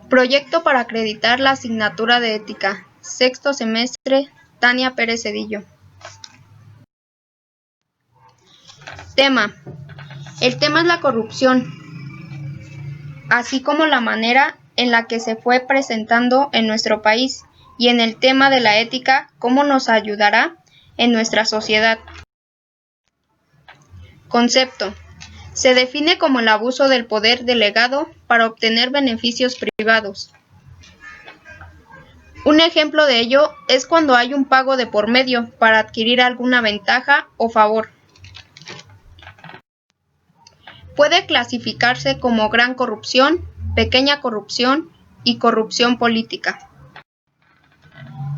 Proyecto para acreditar la asignatura de ética. Sexto semestre, Tania Pérez Cedillo. Tema. El tema es la corrupción, así como la manera en la que se fue presentando en nuestro país, y en el tema de la ética, cómo nos ayudará en nuestra sociedad. Concepto. Se define como el abuso del poder delegado para obtener beneficios privados. Un ejemplo de ello es cuando hay un pago de por medio para adquirir alguna ventaja o favor. Puede clasificarse como gran corrupción, pequeña corrupción y corrupción política.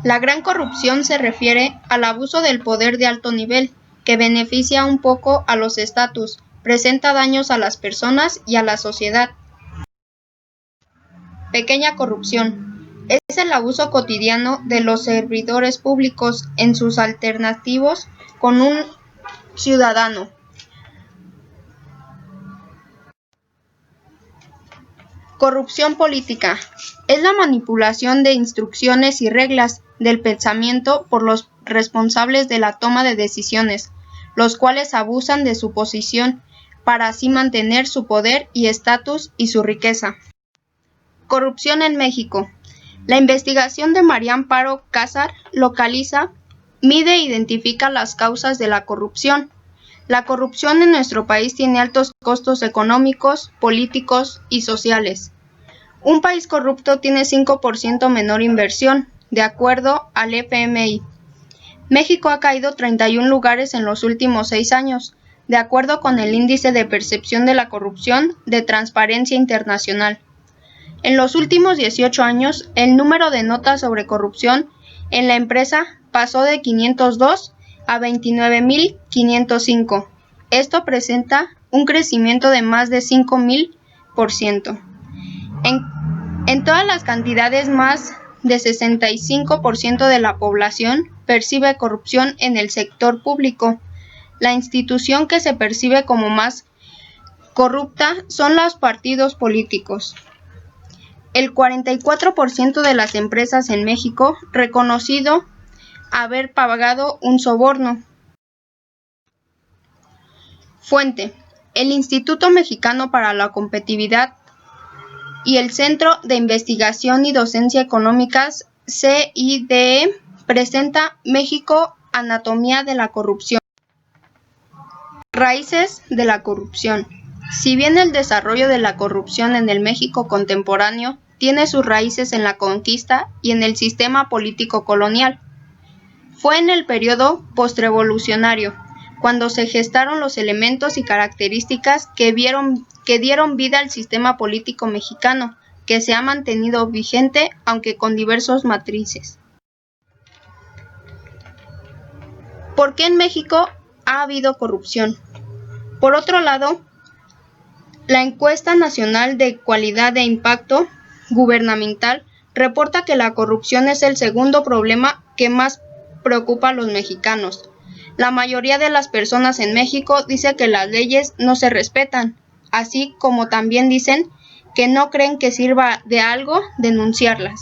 La gran corrupción se refiere al abuso del poder de alto nivel, que beneficia un poco a los estatus, presenta daños a las personas y a la sociedad. Pequeña corrupción. Es el abuso cotidiano de los servidores públicos en sus alternativos con un ciudadano. Corrupción política. Es la manipulación de instrucciones y reglas del pensamiento por los responsables de la toma de decisiones, los cuales abusan de su posición para así mantener su poder y estatus y su riqueza. Corrupción en México. La investigación de María Amparo Cásar localiza, mide e identifica las causas de la corrupción. La corrupción en nuestro país tiene altos costos económicos, políticos y sociales. Un país corrupto tiene 5% menor inversión, de acuerdo al FMI. México ha caído 31 lugares en los últimos 6 años, de acuerdo con el Índice de Percepción de la Corrupción de Transparencia Internacional. En los últimos 18 años, el número de notas sobre corrupción en la empresa pasó de 502 a 29.505. Esto presenta un crecimiento de más de 5.000%. En todas las cantidades, más de 65% de la población percibe corrupción en el sector público. La institución que se percibe como más corrupta son los partidos políticos. El 44% de las empresas en México reconocido haber pagado un soborno. Fuente: el Instituto Mexicano para la Competitividad y el Centro de Investigación y Docencia Económicas, CIDE, presenta México, Anatomía de la Corrupción. Raíces de la corrupción. Si bien el desarrollo de la corrupción en el México contemporáneo tiene sus raíces en la conquista y en el sistema político colonial, fue en el periodo postrevolucionario, cuando se gestaron los elementos y características que dieron vida al sistema político mexicano, que se ha mantenido vigente, aunque con diversos matrices. ¿Por qué en México ha habido corrupción? Por otro lado, la Encuesta Nacional de Cualidad e Impacto Gubernamental reporta que la corrupción es el segundo problema que más preocupa a los mexicanos. La mayoría de las personas en México dice que las leyes no se respetan, así como también dicen que no creen que sirva de algo denunciarlas.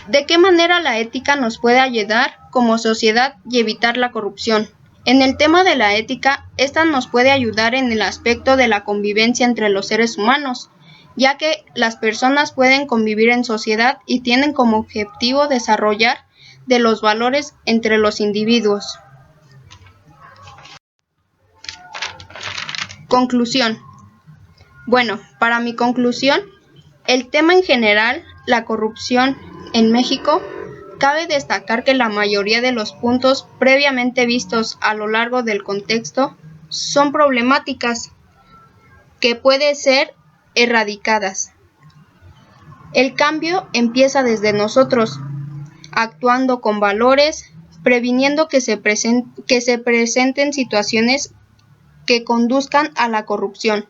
¿De qué manera la ética nos puede ayudar como sociedad y evitar la corrupción? En el tema de la ética, esta nos puede ayudar en el aspecto de la convivencia entre los seres humanos, ya que las personas pueden convivir en sociedad y tienen como objetivo desarrollar de los valores entre los individuos. Conclusión. Bueno, para mi conclusión, el tema en general, la corrupción en México, cabe destacar que la mayoría de los puntos previamente vistos a lo largo del contexto son problemáticas que pueden ser erradicadas. El cambio empieza desde nosotros, actuando con valores, previniendo que se presenten situaciones que conduzcan a la corrupción.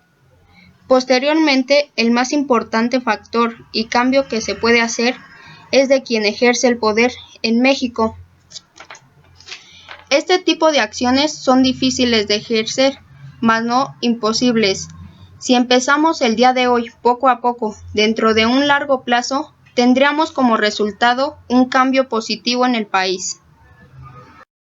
Posteriormente, el más importante factor y cambio que se puede hacer es de quien ejerce el poder en México. Este tipo de acciones son difíciles de ejercer, mas no imposibles, Si empezamos el día de hoy poco a poco, dentro de un largo plazo, tendríamos como resultado un cambio positivo en el país.